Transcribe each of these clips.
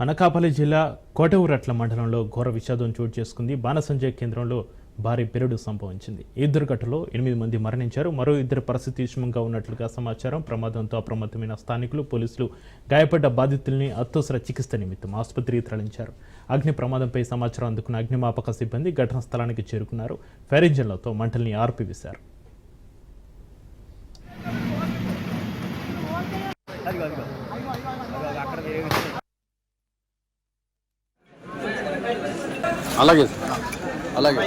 అనకాపల్లి జిల్లా కోటవురట్ల మండలంలో ఘోర విషాదం చోటు చేసుకుంది. బాణసంచయ కేంద్రంలో భారీ పేలుడు సంభవించింది. ఈ దుర్ఘటనలో 8 మంది మరణించారు. మరో 2 పరిస్థితి విషమంగా ఉన్నట్లుగా సమాచారం. ప్రమాదంతో అప్రమత్తమైన స్థానికులు, పోలీసులు గాయపడ్డ బాధితుల్ని అత్యవసర చికిత్స నిమిత్తం ఆసుపత్రికి తరలించారు. అగ్ని ప్రమాదంపై సమాచారం అందుకున్న అగ్నిమాపక సిబ్బంది ఘటనా స్థలానికి చేరుకున్నారు. ఫైర్ ఇంజన్లతో మంటల్ని ఆర్పివేశారు. అలాగే అలాగే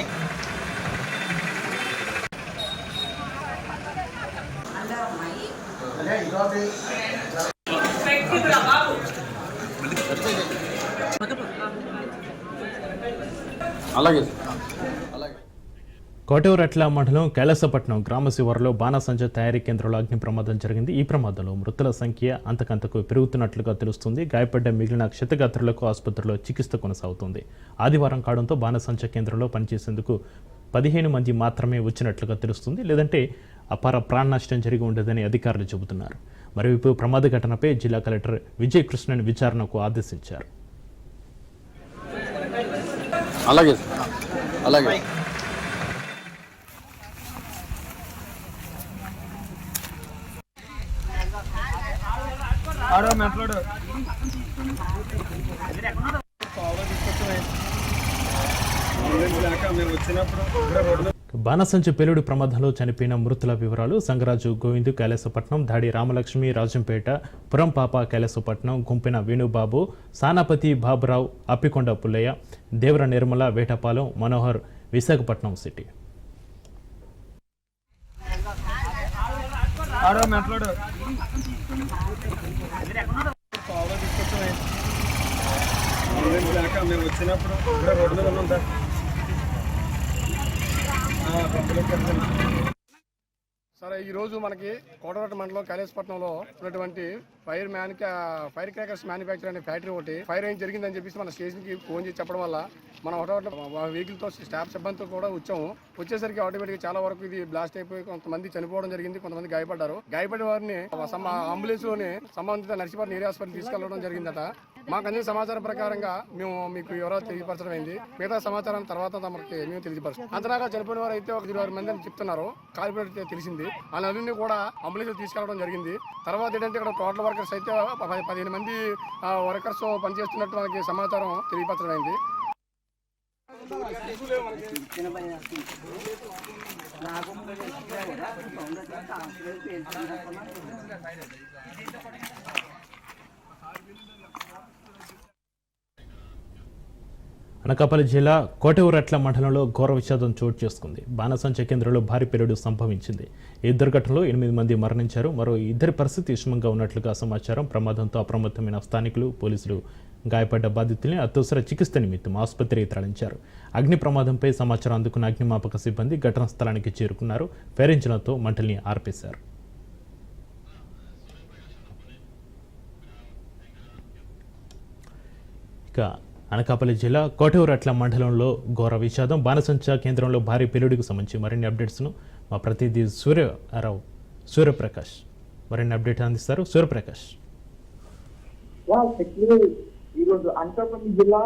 అలాగే కోటవురట్ల మండలం కైలాసపట్నం గ్రామ శివారులో బాణసంచ తయారీ కేంద్రంలో అగ్ని ప్రమాదం జరిగింది. ఈ ప్రమాదంలో మృతుల సంఖ్య అంతకంతకు పెరుగుతున్నట్లుగా తెలుస్తుంది. గాయపడ్డ మిగిలిన క్షతగాత్రులకు ఆసుపత్రిలో చికిత్స కొనసాగుతుంది. ఆదివారం కావడంతో బాణసంచ కేంద్రంలో పనిచేసేందుకు 15 మంది మాత్రమే వచ్చినట్లుగా తెలుస్తుంది. లేదంటే అపార ప్రాణ నష్టం జరిగి ఉండదని అధికారులు చెబుతున్నారు. మరోవైపు ప్రమాద ఘటనపై జిల్లా కలెక్టర్ విజయ్ కృష్ణన్ విచారణకు ఆదేశించారు. అలాగే అలాగే బాణసంచ పేలుడు ప్రమాదంలో చనిపోయిన మృతుల వివరాలు: సంగరాజు గోవిందు కైలాసపట్నం, దాడి రామలక్ష్మి రాజంపేట, పురంపాప కైలాసపట్నం, గుంపెన వేణుబాబు, సానాపతి బాబురావు, అప్పికొండ పుల్లయ్య, దేవర నిర్మల వేటపాలెం, మనోహర్ విశాఖపట్నం సిటీ. సరే, ఈరోజు మనకి కోటవరట్ల మండలం కైలాసపట్నంలో ఉన్నటువంటి ఫైర్ క్రాకర్స్ మ్యానుఫ్యాక్చర్ అనే ఫ్యాక్టరీ ఒకటి ఫైర్ ఏం జరిగిందని చెప్పేసి మన స్టేషన్కి ఫోన్ చేసి చెప్పడం వల్ల మనం వెహికల్తో స్టాఫ్ సిబ్బందితో కూడా వచ్చేసరికి ఆటోమేటిక్గా చాలా వరకు ఇది బ్లాస్ట్ అయిపోయి కొంతమంది చనిపోవడం జరిగింది, కొంతమంది గాయపడ్డారు. గాయపడిన వారిని అంబులెన్స్ లోని సంబంధిత నర్సీపట్నం ఏరియా హాస్పిటల్ తీసుకెళ్లడం జరిగిందట. మాకు అందిన సమాచారం ప్రకారంగా మేము మీకు వివరాలు తెలియపరచడం అయింది. మిగతా సమాచారం తర్వాత తమకి మేము తెలియపరచాం. అంతలాగా చనిపోయిన వారు అయితే ఒక 26 మంది అని చెప్తున్నారు. కాలిపోయినట్టు తెలిసింది. ఆ నలుగురిని కూడా అంబులెన్స్ తీసుకెళ్లడం జరిగింది. తర్వాత ఏంటంటే ఇక్కడ టోటల్ వర్కర్స్ అయితే 15 మంది వర్కర్స్ పనిచేస్తున్నట్టు మనకి సమాచారం తెలియపరచడం అయింది. అనకాపల్లి జిల్లా కోటవురట్ల మండలంలో ఘోర విషాదం చోటు చేసుకుంది. బాణసంచ కేంద్రంలో భారీ పేలుడు సంభవించింది. ఈ దుర్ఘటనలో 8 మంది మరణించారు. మరో 2 పరిస్థితి విషమంగా ఉన్నట్లుగా సమాచారం. ప్రమాదంతో అప్రమత్తమైన స్థానికులు, పోలీసులు గాయపడ్డ బాధితుల్ని అత్యవసర చికిత్స నిమిత్తం ఆసుపత్రికి తరలించారు. అగ్ని ప్రమాదంపై సమాచారం అందుకున్న అగ్నిమాపక సిబ్బంది ఘటనా స్థలానికి చేరుకున్నారు. ఫైర్ ఇంజన్లతో మంటల్ని ఆర్పేశారు. ఇక అనకాపల్లి జిల్లా కోటవురట్ల మండలంలో ఘోర విషాదం. బాణసంచ కేంద్రంలో భారీ పేలుడుకు సంబంధించి మరిన్ని అప్డేట్స్ను మా ప్రతినిధి సూర్యప్రకాష్ మరిన్ని అప్డేట్ అందిస్తారు. సూర్యప్రకాష్. ఈరోజు అనకాపల్లి జిల్లా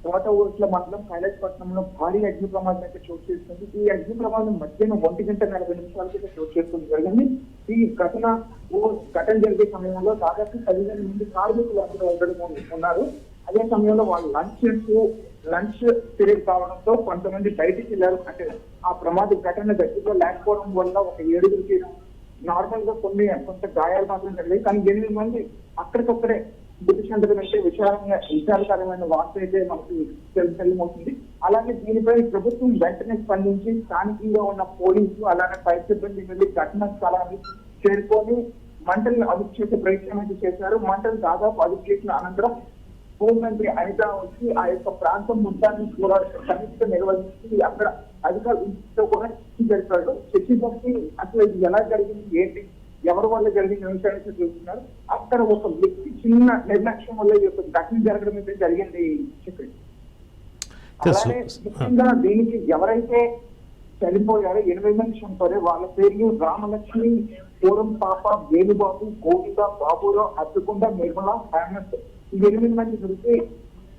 కోటవురట్ల మండలం కైలాసపట్నంలో భారీ అగ్ని ప్రమాదం అయితే చోటు చేసుకుంది. ఈ అగ్ని ప్రమాదం మధ్యాహ్నం 1:40 చోటు చేసుకోవడం జరిగింది. ఈ ఘటన జరిగే సమయంలో దాదాపు 15 మంది కార్మికులు అందరూ ఉన్నారు. అదే సమయంలో వాళ్ళు లంచ్ పీరియడ్ కావడంతో కొంతమంది బయటికి వెళ్ళారు. అంటే ఆ ప్రమాద ఘటన దగ్గరలో లేకపోవడం వల్ల ఒక 7గురికి నార్మల్ గా కొంత గాయాలు మాత్రం జరిగాయి. కానీ 8 మంది అక్కడికక్కడే మృతి చెందడం అంటే విచారకరమైన వార్త అయితే మనకు తెలియమవుతుంది. అలాగే దీనిపై ప్రభుత్వం వెంటనే స్పందించి స్థానికంగా ఉన్న పోలీసులు అలాగే ఫైర్ సిబ్బంది వెళ్ళి ఘటనా స్థలాన్ని చేరుకొని మంటలను అదుపు చేసే ప్రయత్నం అయితే చేశారు. మంటలు దాదాపు అదుపు చేసిన అనంతరం హోంమంత్రి అనిత వచ్చి ఆ యొక్క ప్రాంతం మొత్తాన్ని కూడా సమీక్ష నిర్వహించి అక్కడ అధికారులతో కూడా చర్చ జరిపాడు. చర్చ జరిపి అసలు ఇది ఎలా జరిగింది, ఏంటి, ఎవరి వల్ల జరిగిన విషయాన్ని చూస్తున్నారు. అక్కడ ఒక వ్యక్తి చిన్న నిర్లక్ష్యం వల్ల ఈ యొక్క ఘటన జరగడం అయితే జరిగింది. అలానే ముఖ్యంగా దీనికి ఎవరైతే చనిపోయారో 8 మంది చనిపోయారు వాళ్ళ పేర్లు రామలక్ష్మి, పూరం పాప, వేణుబాబు, గోవింద, బాబురావు, అద్దుకొండ, నిర్మల, ఫేమస్. ఈ 8 మంది గురించి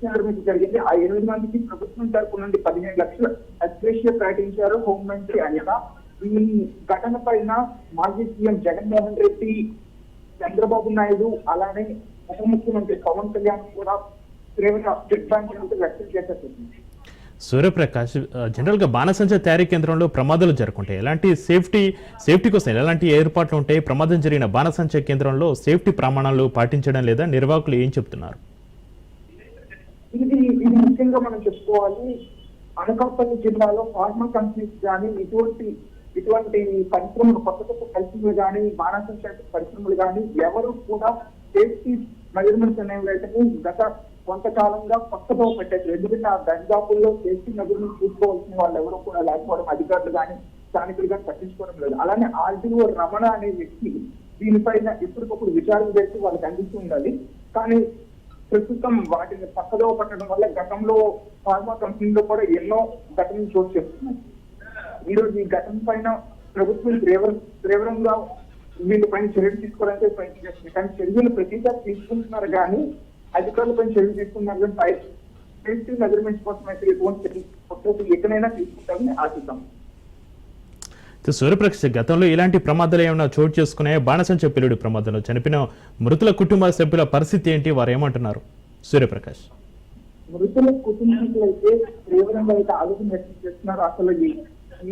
నిర్మించడం జరిగింది. ఆ 8 మందికి ప్రభుత్వం తరపు నుండి 15 లక్షల అగ్రేషియా ప్రకటించారు హోంమంత్రి అనిత. ఈ ఘటన పైన మాజీ సీఎం జగన్మోహన్ రెడ్డి, చంద్రబాబు నాయుడు, అలానే ఉప ముఖ్యమంత్రి పవన్ కళ్యాణ్ కూడా తీవ్ర దిగ్భ్రాంతి వ్యక్తం చేశారు. సూర్యప్రకాష్, జనరల్గా బాణసంచ తయారీ కేంద్రంలో ప్రమాదాలు జరుగుంటాయి, ఎలాంటి సేఫ్టీ కోసం ఎలాంటి ఏర్పాట్లు ఉంటాయి? ప్రమాదం జరిగిన బాణసంచ కేంద్రంలో సేఫ్టీ ప్రమాణాలు పాటించడం లేదా? నిర్వాహకులు ఏం చెప్తున్నారు? ఇది ముఖ్యంగా మనం చెప్పుకోవాలి. అనకాపల్లి జిల్లాలో ఫార్మా కంపెనీస్ కానీ ఇటువంటి పరిశ్రమలు, కొత్త పరిశ్రమలు కానీ, బాణసంచ పరిశ్రమలు కానీ ఎవరు కూడా సేఫ్టీ మెజర్మెంట్స్ అనేవి అయితే గత కొంతకాలంగా పక్కతో పెట్టారు. ఎందుకంటే ఆ దరిదాపుల్లో సేఫ్టీ మెజర్మెంట్స్ చూసుకోవాల్సిన వాళ్ళు ఎవరు కూడా లేకపోవడం, అధికారులు కానీ స్థానికులు కానీ పట్టించుకోవడం లేదు. అలానే ఆర్టీఓ రమణ అనే వ్యక్తి దీనిపైన ఎప్పటికప్పుడు విచారణ చేసి వాళ్ళకి అందిస్తూ ఉండాలి. కానీ ప్రస్తుతం వాటిని పక్కదో పట్టడం వల్ల గతంలో ఫార్మా కంపెనీలో కూడా ఎన్నో ఘటనలు చోటు చేస్తున్నాయి. ఈ రోజు ఈ ఘటన పైన ప్రభుత్వం తీవ్రంగా వీటిపైన చర్యలు తీసుకోవడానికి ప్రయత్నం చేస్తుంది. కానీ చర్యలు ప్రతిసారి తీసుకుంటున్నారు కానీ అధికారులపై చర్యలు తీసుకున్నారు కానీ సేఫ్టీ మెజర్మెంట్స్ కోసం అయితే ఎటువంటి ఎక్కడైనా తీసుకుంటామని ఆశిద్దాం. సూర్యప్రకాష్, గతంలో ఇలాంటి ప్రమాదాలు ఏమైనా చోటు చేసుకున్నాయా? బాణసంచ పేలుడు ప్రమాదంలో చనిపోయిన మృతుల కుటుంబ సభ్యుల పరిస్థితి ఏంటి? వారు ఏమంటున్నారు? సూర్యప్రకాష్, మృతుల కుటుంబీకులైతే తీవ్రంగా అయితే ఆలోచన వ్యక్తం చేస్తున్నారు. అసలు ఈ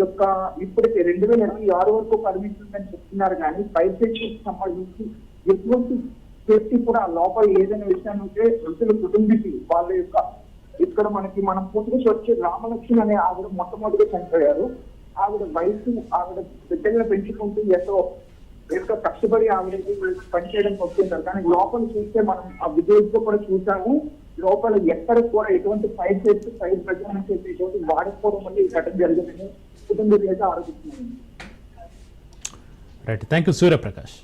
యొక్క ఇప్పటికే 2026 వరకు పర్మిషన్ అని చెప్తున్నారు కానీ ఫైర్ సేఫ్టీకి సంబంధించి ఎటువంటి సేఫ్టీ కూడా లోపల ఏదైనా విషయాన్ని ఉంటే మృతుల కుటుంబీకులు వాళ్ళ యొక్క ఇక్కడ మనం పూర్తిగా వచ్చే రామలక్ష్మి అనే ఆవిడ మొట్టమొదటిగా చనిపోయారు. ఆవిడ వయసు, ఆవిడ బిడ్డలను పెంచుకుంటూ ఎంతో కష్టపడి ఆవిడ పనిచేయడానికి వస్తుంటారు. కానీ లోపల చూస్తే మనం ఆ విజువల్స్ లో కూడా చూసాము, లోపల ఎక్కడ కూడా ఎటువంటి ఫైర్ సేఫ్టీ, ఫైర్ ప్రజలను చేసే ఎటువంటి వాడకపోవడం వల్ల ఈ ఘటన జరిగిందని కుటుంబీకులు అయితే ఆరోపిస్తున్నారు. Right, thank you Suryaprakash.